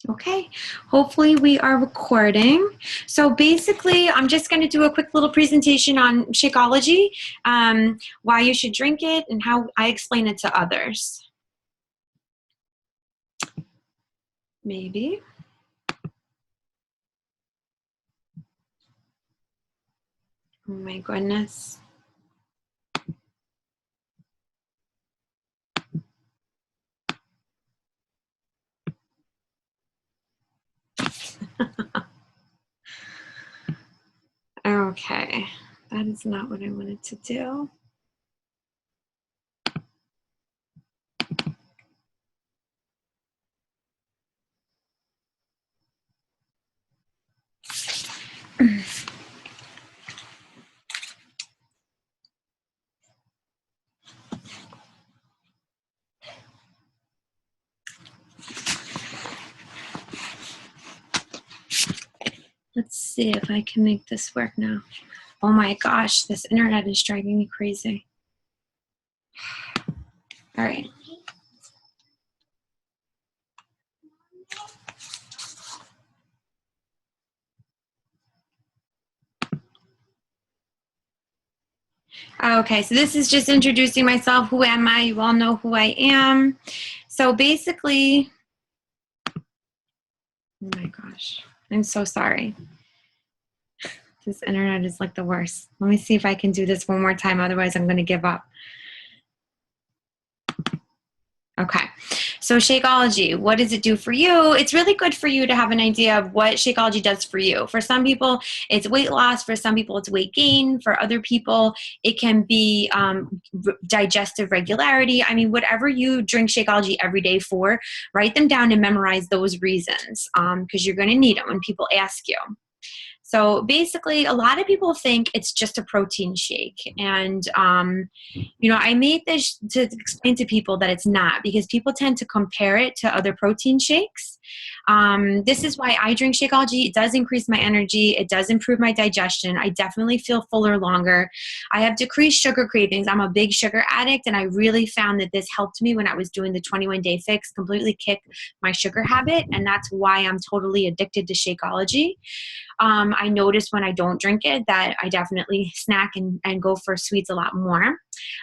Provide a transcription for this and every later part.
Okay, hopefully we are recording. So basically, I'm just going to do a quick little presentation on Shakeology, why you should drink it, and how I explain it to others. Maybe. Oh my goodness. Okay, that is not what I wanted to do. Let's see if I can make this work now. Oh my gosh, this internet is driving me crazy. All right. Okay, so this is just introducing myself. Who am I? You all know who I am. So basically, oh my gosh, I'm so sorry. This internet is like the worst. Let me see if I can do this one more time. Otherwise, I'm going to give up. Okay, so Shakeology, what does it do for you? It's really good for you to have an idea of what Shakeology does for you. For some people, it's weight loss. For some people, it's weight gain. For other people, it can be digestive regularity. I mean, whatever you drink Shakeology every day for, write them down and memorize those reasons because you're going to need them when people ask you. So basically, a lot of people think it's just a protein shake. And, I made this to explain to people that it's not, because people tend to compare it to other protein shakes. This is why I drink Shakeology. It does increase my energy. It does improve my digestion. I definitely feel fuller longer. I have decreased sugar cravings. I'm a big sugar addict, and I really found that this helped me when I was doing the 21-day fix, completely kick my sugar habit, and that's why I'm totally addicted to Shakeology. I notice when I don't drink it that I definitely snack and go for sweets a lot more.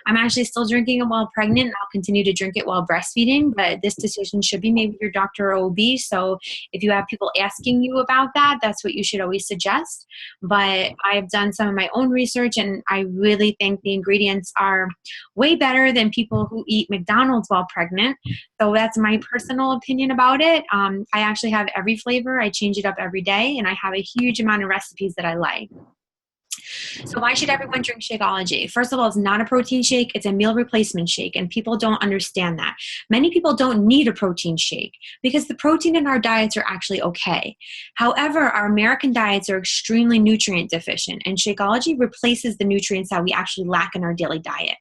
I'm actually still drinking it while pregnant, and I'll continue to drink it while breastfeeding, but this decision should be made with your doctor or OB. So if you have people asking you about that, that's what you should always suggest. But I've done some of my own research, and I really think the ingredients are way better than people who eat McDonald's while pregnant. So that's my personal opinion about it. I actually have every flavor. I change it up every day, and I have a huge amount of recipes that I like. So why should everyone drink Shakeology? First of all, it's not a protein shake. It's a meal replacement shake, and people don't understand that. Many people don't need a protein shake because the protein in our diets are actually okay. However, our American diets are extremely nutrient deficient, and Shakeology replaces the nutrients that we actually lack in our daily diet.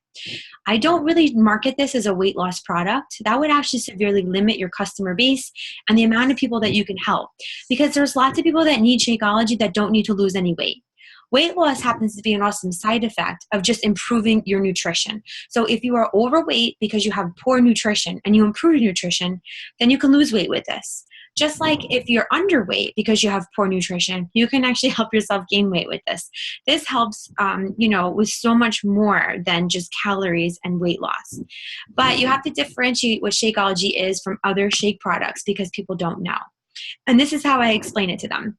I don't really market this as a weight loss product. That would actually severely limit your customer base and the amount of people that you can help, because there's lots of people that need Shakeology that don't need to lose any weight. Weight loss happens to be an awesome side effect of just improving your nutrition. So if you are overweight because you have poor nutrition and you improve your nutrition, then you can lose weight with this. Just like if you're underweight because you have poor nutrition, you can actually help yourself gain weight with this. This helps, with so much more than just calories and weight loss. But you have to differentiate what Shakeology is from other shake products because people don't know. And this is how I explain it to them.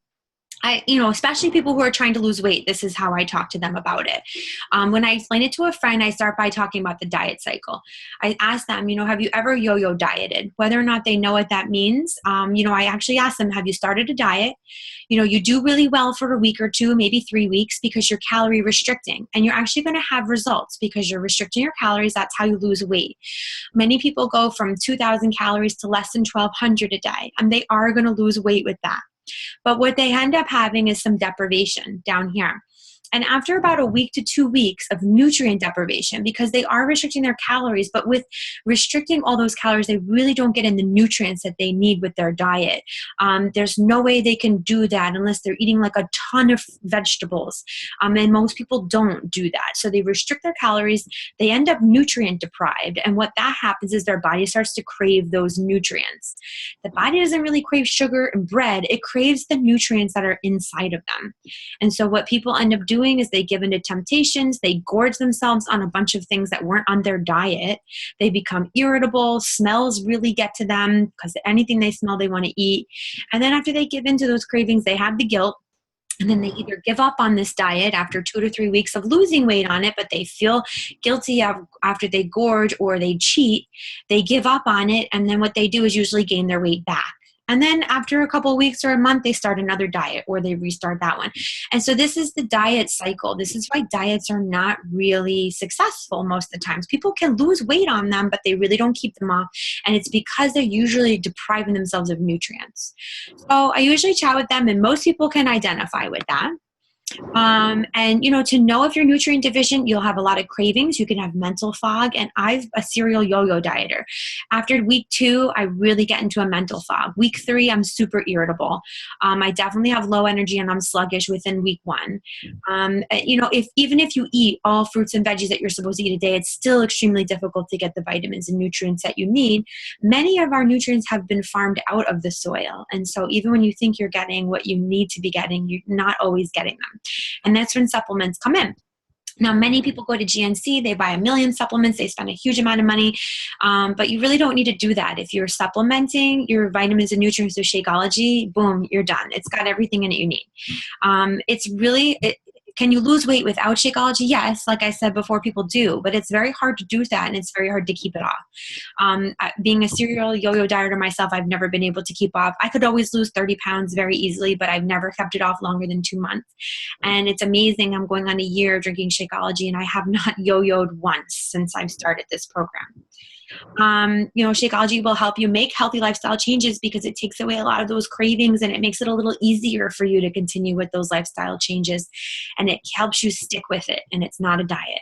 Especially people who are trying to lose weight, this is how I talk to them about it. When I explain it to a friend, I start by talking about the diet cycle. I ask them, have you ever yo-yo dieted? Whether or not they know what that means, I actually ask them, have you started a diet? You do really well for a week or two, maybe 3 weeks, because you're calorie restricting, and you're actually going to have results because you're restricting your calories. That's how you lose weight. Many people go from 2,000 calories to less than 1,200 a day, and they are going to lose weight with that. But what they end up having is some deprivation down here. And after about a week to 2 weeks of nutrient deprivation, because they are restricting their calories, but with restricting all those calories, they really don't get in the nutrients that they need with their diet. There's no way they can do that unless they're eating like a ton of vegetables. And most people don't do that. So they restrict their calories, they end up nutrient deprived. And what that happens is their body starts to crave those nutrients. The body doesn't really crave sugar and bread, it craves the nutrients that are inside of them. And so what people end up doing is they give into temptations, they gorge themselves on a bunch of things that weren't on their diet. They become irritable, smells really get to them because anything they smell they want to eat. And then after they give into those cravings, they have the guilt. And then they either give up on this diet after 2 to 3 weeks of losing weight on it, but they feel guilty after they gorge or they cheat. They give up on it. And then what they do is usually gain their weight back. And then after a couple of weeks or a month, they start another diet or they restart that one. And so this is the diet cycle. This is why diets are not really successful most of the times. People can lose weight on them, but they really don't keep them off. And it's because they're usually depriving themselves of nutrients. So I usually chat with them, and most people can identify with that. And to know if you're nutrient deficient, you'll have a lot of cravings. You can have mental fog. And I'm a serial yo-yo dieter. After week 2, I really get into a mental fog. Week 3, I'm super irritable. I definitely have low energy and I'm sluggish within week 1. Even if you eat all fruits and veggies that you're supposed to eat a day, it's still extremely difficult to get the vitamins and nutrients that you need. Many of our nutrients have been farmed out of the soil. And so even when you think you're getting what you need to be getting, you're not always getting them. And that's when supplements come in. Now, many people go to GNC, they buy a million supplements, they spend a huge amount of money, but you really don't need to do that. If you're supplementing your vitamins and nutrients with Shakeology, boom, you're done. It's got everything in it you need. Can you lose weight without Shakeology? Yes, like I said before, people do, but it's very hard to do that, and it's very hard to keep it off. Being a serial yo-yo dieter myself, I've never been able to keep off. I could always lose 30 pounds very easily, but I've never kept it off longer than 2 months. And it's amazing. I'm going on a year drinking Shakeology, and I have not yo-yoed once since I've started this program. Shakeology will help you make healthy lifestyle changes because it takes away a lot of those cravings and it makes it a little easier for you to continue with those lifestyle changes, and it helps you stick with it, and it's not a diet.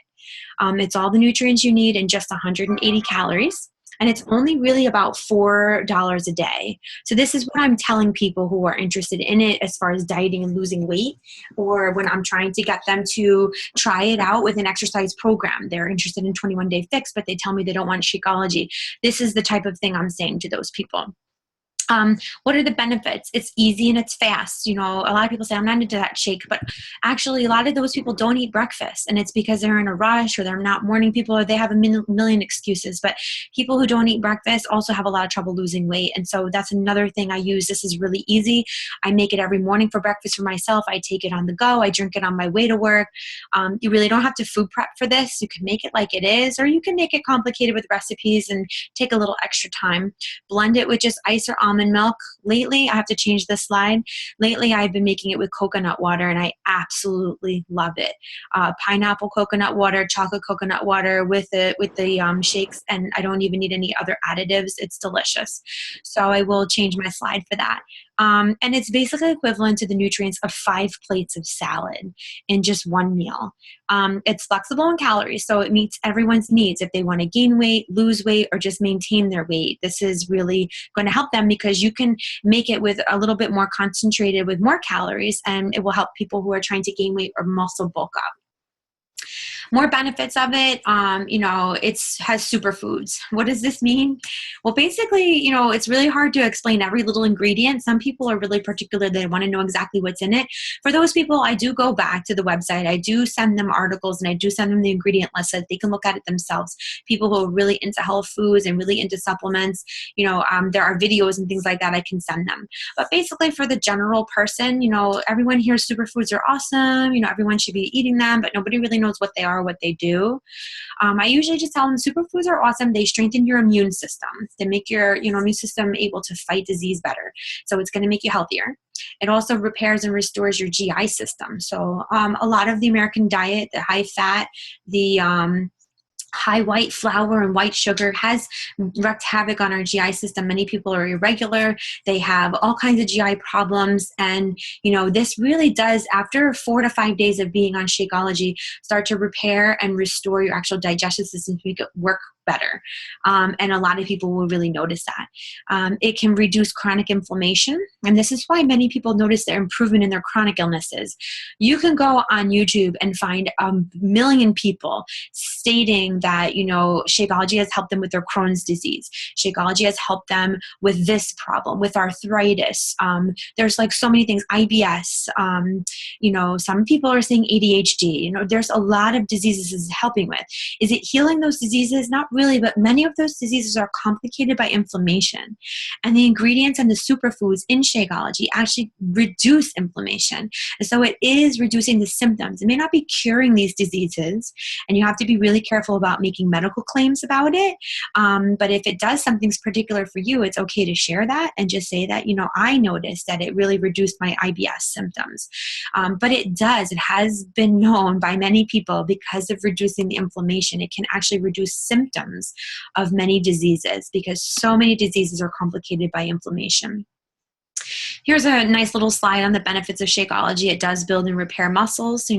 It's all the nutrients you need in just 180 calories. And it's only really about $4 a day. So this is what I'm telling people who are interested in it as far as dieting and losing weight, or when I'm trying to get them to try it out with an exercise program. They're interested in 21-day fix, but they tell me they don't want Shakeology. This is the type of thing I'm saying to those people. What are the benefits? It's easy and it's fast. A lot of people say, I'm not into that shake, but actually a lot of those people don't eat breakfast, and it's because they're in a rush or they're not morning people or they have a million excuses. But people who don't eat breakfast also have a lot of trouble losing weight. And so that's another thing I use. This is really easy. I make it every morning for breakfast for myself. I take it on the go. I drink it on my way to work. You really don't have to food prep for this. You can make it like it is, or you can make it complicated with recipes and take a little extra time. Blend it with just ice or almond milk. Lately, I have to change this slide. Lately, I've been making it with coconut water, and I absolutely love it. Pineapple coconut water, chocolate coconut water with the shakes, and I don't even need any other additives. It's delicious. So I will change my slide for that. And it's basically equivalent to the nutrients of 5 plates of salad in just one meal. It's flexible in calories, so it meets everyone's needs. If they want to gain weight, lose weight, or just maintain their weight, this is really going to help them because you can make it with a little bit more concentrated with more calories, and it will help people who are trying to gain weight or muscle bulk up. More benefits of it, it has superfoods. What does this mean? Well, basically, it's really hard to explain every little ingredient. Some people are really particular. They want to know exactly what's in it. For those people, I do go back to the website. I do send them articles, and I do send them the ingredient list so that they can look at it themselves. People who are really into health foods and really into supplements, there are videos and things like that I can send them. But basically, for the general person, everyone hears superfoods are awesome. Everyone should be eating them, but nobody really knows what they are, what they do. I usually just tell them superfoods are awesome. They strengthen your immune system. They make your immune system able to fight disease better. So it's going to make you healthier. It also repairs and restores your GI system. So a lot of the American diet, the high fat, the high white flour and white sugar has wreaked havoc on our GI system. Many people are irregular. They have all kinds of GI problems. And, this really does, after 4 to 5 days of being on Shakeology, start to repair and restore your actual digestive system to make it work better. And a lot of people will really notice that. It can reduce chronic inflammation. And this is why many people notice their improvement in their chronic illnesses. You can go on YouTube and find a million people stating that, Shakeology has helped them with their Crohn's disease. Shakeology has helped them with this problem, with arthritis. There's like so many things, IBS. Some people are saying ADHD. There's a lot of diseases it's helping with. Is it healing those diseases? Not really, but many of those diseases are complicated by inflammation. And the ingredients and the superfoods in Shakeology actually reduce inflammation. And so it is reducing the symptoms. It may not be curing these diseases, and you have to be really careful about making medical claims about it. But if it does something's particular for you, it's okay to share that and just say that, I noticed that it really reduced my IBS symptoms. But it does. It has been known by many people, because of reducing the inflammation, it can actually reduce symptoms of many diseases, because so many diseases are complicated by inflammation. Here's a nice little slide on the benefits of Shakeology. It does build and repair muscles,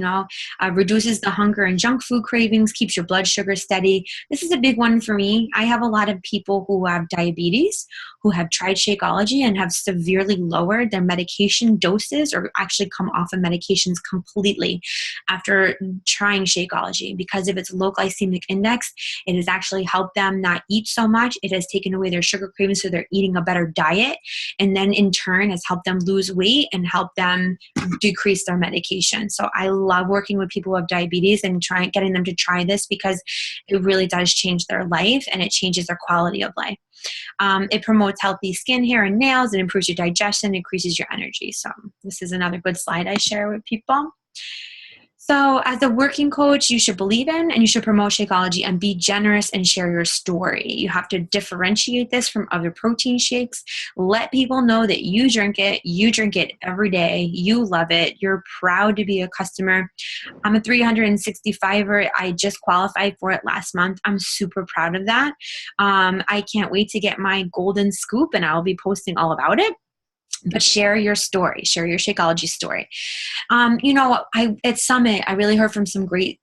reduces the hunger and junk food cravings, keeps your blood sugar steady. This is a big one for me. I have a lot of people who have diabetes who have tried Shakeology and have severely lowered their medication doses, or actually come off of medications completely after trying Shakeology. Because of its low glycemic index, it has actually helped them not eat so much. It has taken away their sugar cravings, so they're eating a better diet. And then in turn has helped them lose weight and help them decrease their medication. So I love working with people who have diabetes and getting them to try this, because it really does change their life and it changes their quality of life. It promotes healthy skin, hair, and nails. It improves your digestion, increases your energy. So this is another good slide I share with people. So as a working coach, you should believe in and you should promote Shakeology and be generous and share your story. You have to differentiate this from other protein shakes. Let people know that you drink it every day, you love it, you're proud to be a customer. I'm a 365er. I just qualified for it last month. I'm super proud of that. I can't wait to get my golden scoop, and I'll be posting all about it. But share your story, share your Shakeology story. At Summit, I really heard from some great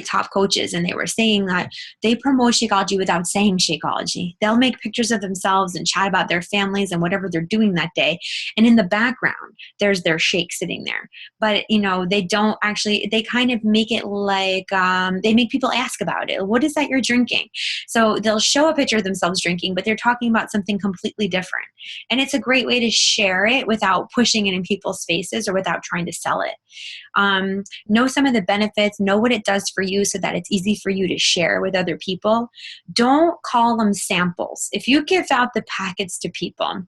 top coaches, and they were saying that they promote Shakeology without saying Shakeology. They'll make pictures of themselves and chat about their families and whatever they're doing that day. And in the background, there's their shake sitting there. But, they don't actually, they kind of make it like, they make people ask about it. What is that you're drinking? So they'll show a picture of themselves drinking, but they're talking about something completely different. And it's a great way to share it without pushing it in people's faces or without trying to sell it. Know some of the benefits, know what it does for you so that it's easy for you to share with other people. Don't call them samples. If you give out the packets to people,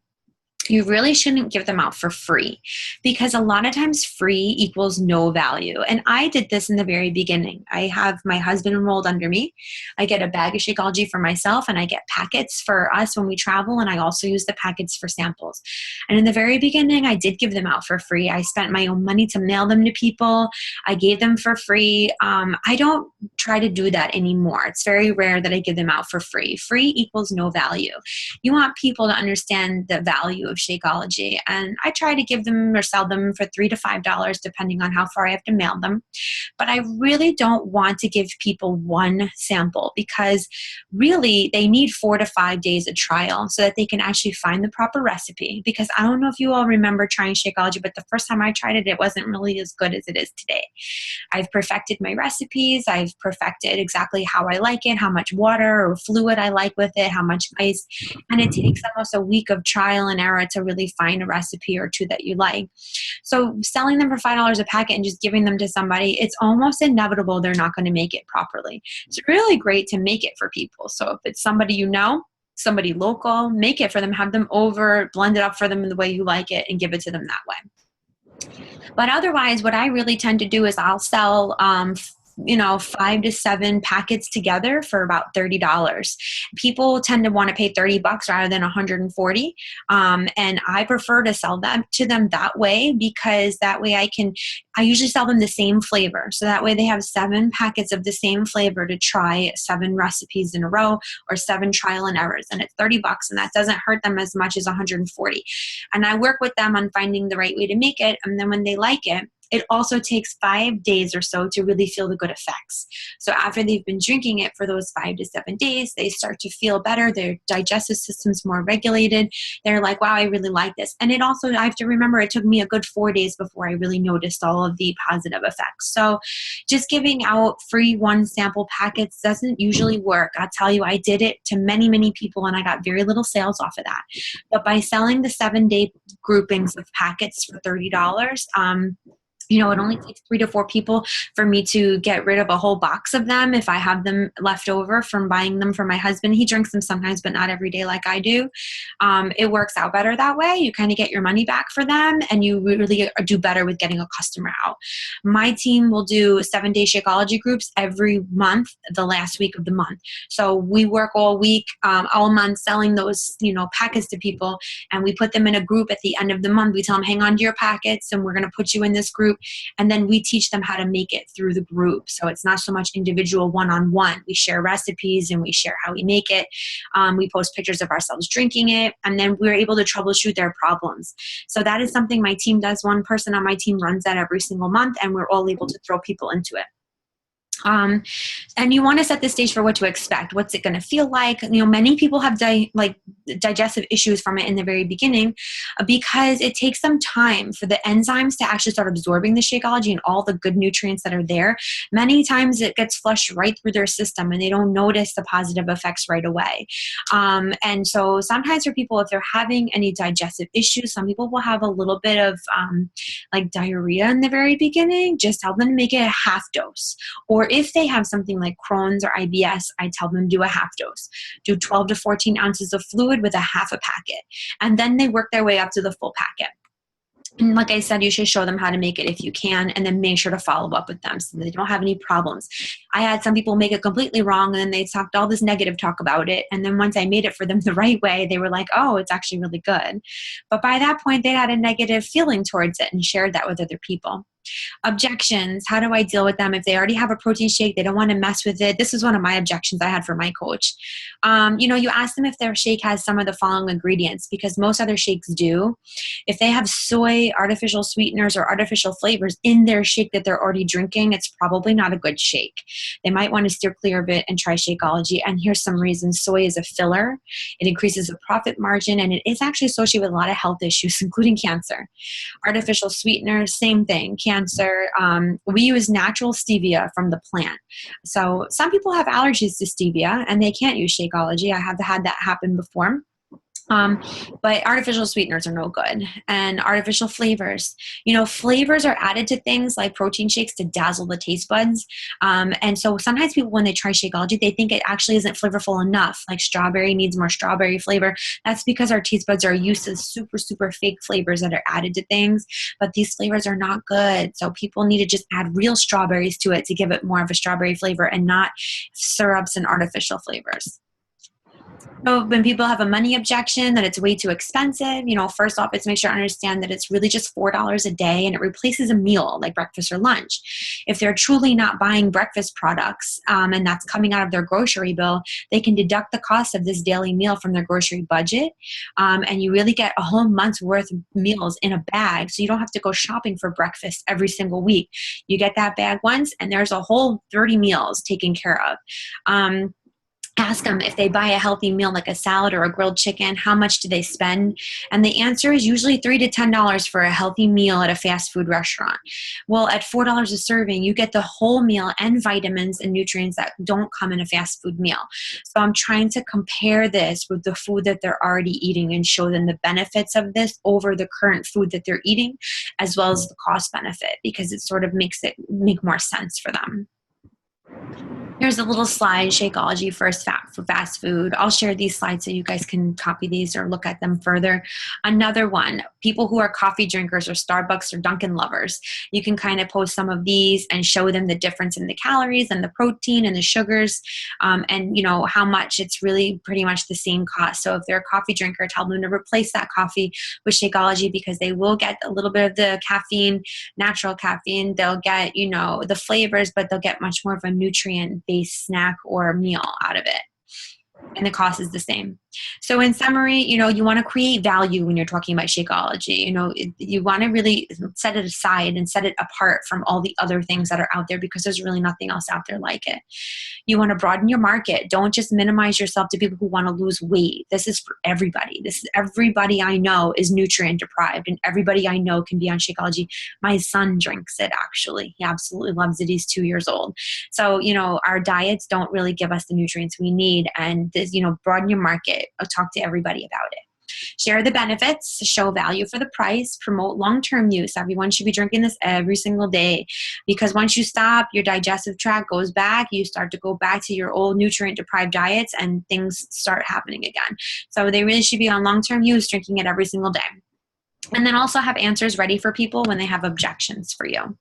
you really shouldn't give them out for free, because a lot of times free equals no value. And I did this in the very beginning. I have my husband enrolled under me. I get a bag of Shakeology for myself, and I get packets for us when we travel. And I also use the packets for samples. And in the very beginning, I did give them out for free. I spent my own money to mail them to people. I gave them for free. I don't try to do that anymore. It's very rare that I give them out for free. Free equals no value. You want people to understand the value of Shakeology, and I try to give them or sell them for $3 to $5 depending on how far I have to mail them. But I really don't want to give people one sample, because really they need 4 to 5 days of trial so that they can actually find the proper recipe. Because I don't know if you all remember trying Shakeology, but the first time I tried it, it wasn't really as good as it is today. I've perfected my recipes. I've perfected exactly how I like it, how much water or fluid I like with it, how much ice. And it takes almost a week of trial and error to really find a recipe or two that you like. So selling them for $5 a packet and just giving them to somebody, it's almost inevitable they're not going to make it properly. It's really great to make it for people. So if it's somebody somebody local, make it for them, have them over, blend it up for them in the way you like it, and give it to them that way. But otherwise, what I really tend to do is I'll sell 5 to 7 packets together for about $30. People tend to want to pay $30 rather than 140. And I prefer to sell them to them that way, because that way I usually sell them the same flavor. So that way they have 7 packets of the same flavor to try 7 recipes in a row, or 7 trial and errors. And it's $30, and that doesn't hurt them as much as 140. And I work with them on finding the right way to make it. And then when they like it, it also takes 5 days or so to really feel the good effects. So after they've been drinking it for those 5 to 7 days, they start to feel better. Their digestive system's more regulated. They're like, wow, I really like this. And I have to remember, it took me a good 4 days before I really noticed all of the positive effects. So just giving out free 1 sample packets doesn't usually work. I'll tell you, I did it to many, many people, and I got very little sales off of that. But by selling the 7-day groupings of packets for $30, it only takes 3 to 4 people for me to get rid of a whole box of them if I have them left over from buying them for my husband. He drinks them sometimes, but not every day like I do. It works out better that way. You kind of get your money back for them, and you really do better with getting a customer out. My team will do 7-day Shakeology groups every month, the last week of the month. So we work all week, all month, selling those, packets to people, and we put them in a group at the end of the month. We tell them, hang on to your packets, and we're going to put you in this group. And then we teach them how to make it through the group. So it's not so much individual one-on-one. We share recipes and we share how we make it. We post pictures of ourselves drinking it, and then we're able to troubleshoot their problems. So that is something my team does. One person on my team runs that every single month, and we're all able to throw people into it. And you want to set the stage for what to expect. What's it going to feel like? Many people have digestive issues from it in the very beginning, because it takes some time for the enzymes to actually start absorbing the Shakeology and all the good nutrients that are there. Many times it gets flushed right through their system, and they don't notice the positive effects right away. And so sometimes for people, if they're having any digestive issues, some people will have a little bit of diarrhea in the very beginning. Just tell them to make it a half dose. Or if they have something like Crohn's or IBS, I tell them do a half dose. Do 12 to 14 ounces of fluid with a half a packet. And then they work their way up to the full packet. And like I said, you should show them how to make it if you can, and then make sure to follow up with them so they don't have any problems. I had some people make it completely wrong, and then they talked all this negative talk about it. And then once I made it for them the right way, they were like, oh, it's actually really good. But by that point, they had a negative feeling towards it and shared that with other people. Objections. How do I deal with them? If they already have a protein shake, they don't want to mess with it. This is one of my objections I had for my coach. You ask them if their shake has some of the following ingredients, because most other shakes do. If they have soy, artificial sweeteners, or artificial flavors in their shake that they're already drinking, it's probably not a good shake. They might want to steer clear of it and try Shakeology. And here's some reasons. Soy is a filler. It increases the profit margin, and it is actually associated with a lot of health issues, including cancer. Artificial sweeteners, same thing. Cancer. We use natural stevia from the plant. So some people have allergies to stevia and they can't use Shakeology. I have had that happen before. But artificial sweeteners are no good. And artificial flavors. Flavors are added to things like protein shakes to dazzle the taste buds. And so sometimes people, when they try Shakeology, they think it actually isn't flavorful enough. Like strawberry needs more strawberry flavor. That's because our taste buds are used to super, super fake flavors that are added to things. But these flavors are not good. So people need to just add real strawberries to it to give it more of a strawberry flavor, and not syrups and artificial flavors. So when people have a money objection that it's way too expensive, first off, it's make sure to understand that it's really just $4 a day, and it replaces a meal like breakfast or lunch. If they're truly not buying breakfast products, and that's coming out of their grocery bill, they can deduct the cost of this daily meal from their grocery budget. And you really get a whole month's worth of meals in a bag. So you don't have to go shopping for breakfast every single week. You get that bag once, and there's a whole 30 meals taken care of. Ask them if they buy a healthy meal like a salad or a grilled chicken, how much do they spend? And the answer is usually $3 to $10 for a healthy meal at a fast food restaurant. Well, at $4 a serving, you get the whole meal and vitamins and nutrients that don't come in a fast food meal. So I'm trying to compare this with the food that they're already eating and show them the benefits of this over the current food that they're eating, as well as the cost benefit, because it sort of makes it make more sense for them. Here's a little slide, Shakeology for fast food. I'll share these slides so you guys can copy these or look at them further. Another one, people who are coffee drinkers or Starbucks or Dunkin' lovers. You can kind of post some of these and show them the difference in the calories and the protein and the sugars, and how much it's really pretty much the same cost. So if they're a coffee drinker, tell them to replace that coffee with Shakeology, because they will get a little bit of the caffeine, natural caffeine. They'll get, the flavors, but they'll get much more of a nutrient-based snack or meal out of it. And the cost is the same. So in summary, you want to create value when you're talking about Shakeology. You want to really set it aside and set it apart from all the other things that are out there, because there's really nothing else out there like it. You want to broaden your market. Don't just minimize yourself to people who want to lose weight. This is for everybody. This is everybody I know is nutrient deprived, and everybody I know can be on Shakeology. My son drinks it, actually. He absolutely loves it. He's 2 years old. So, our diets don't really give us the nutrients we need. And this, broaden your market. Talk to everybody about it. Share the benefits, show value for the price, promote long-term use. Everyone should be drinking this every single day, because once you stop, your digestive tract goes back. You start to go back to your old nutrient-deprived diets, and things start happening again. So they really should be on long-term use, drinking it every single day. And then also have answers ready for people when they have objections for you.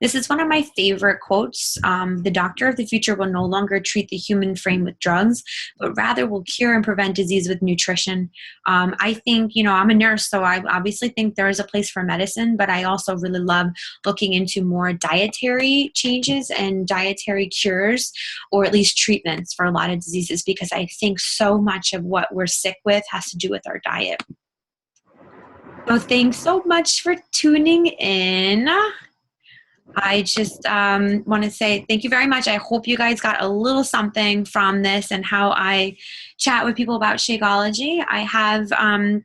This is one of my favorite quotes. The doctor of the future will no longer treat the human frame with drugs, but rather will cure and prevent disease with nutrition. I think, I'm a nurse, so I obviously think there is a place for medicine, but I also really love looking into more dietary changes and dietary cures, or at least treatments for a lot of diseases, because I think so much of what we're sick with has to do with our diet. So thanks so much for tuning in. I just want to say thank you very much. I hope you guys got a little something from this and how I chat with people about Shakeology. I have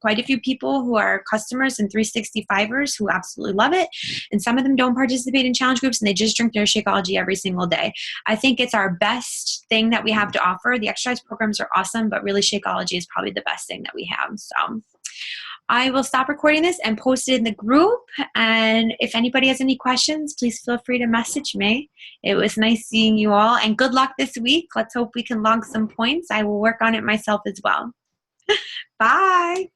quite a few people who are customers and 365ers who absolutely love it. And some of them don't participate in challenge groups, and they just drink their Shakeology every single day. I think it's our best thing that we have to offer. The exercise programs are awesome, but really Shakeology is probably the best thing that we have. So I will stop recording this and post it in the group. And if anybody has any questions, please feel free to message me. It was nice seeing you all, and good luck this week. Let's hope we can log some points. I will work on it myself as well. Bye.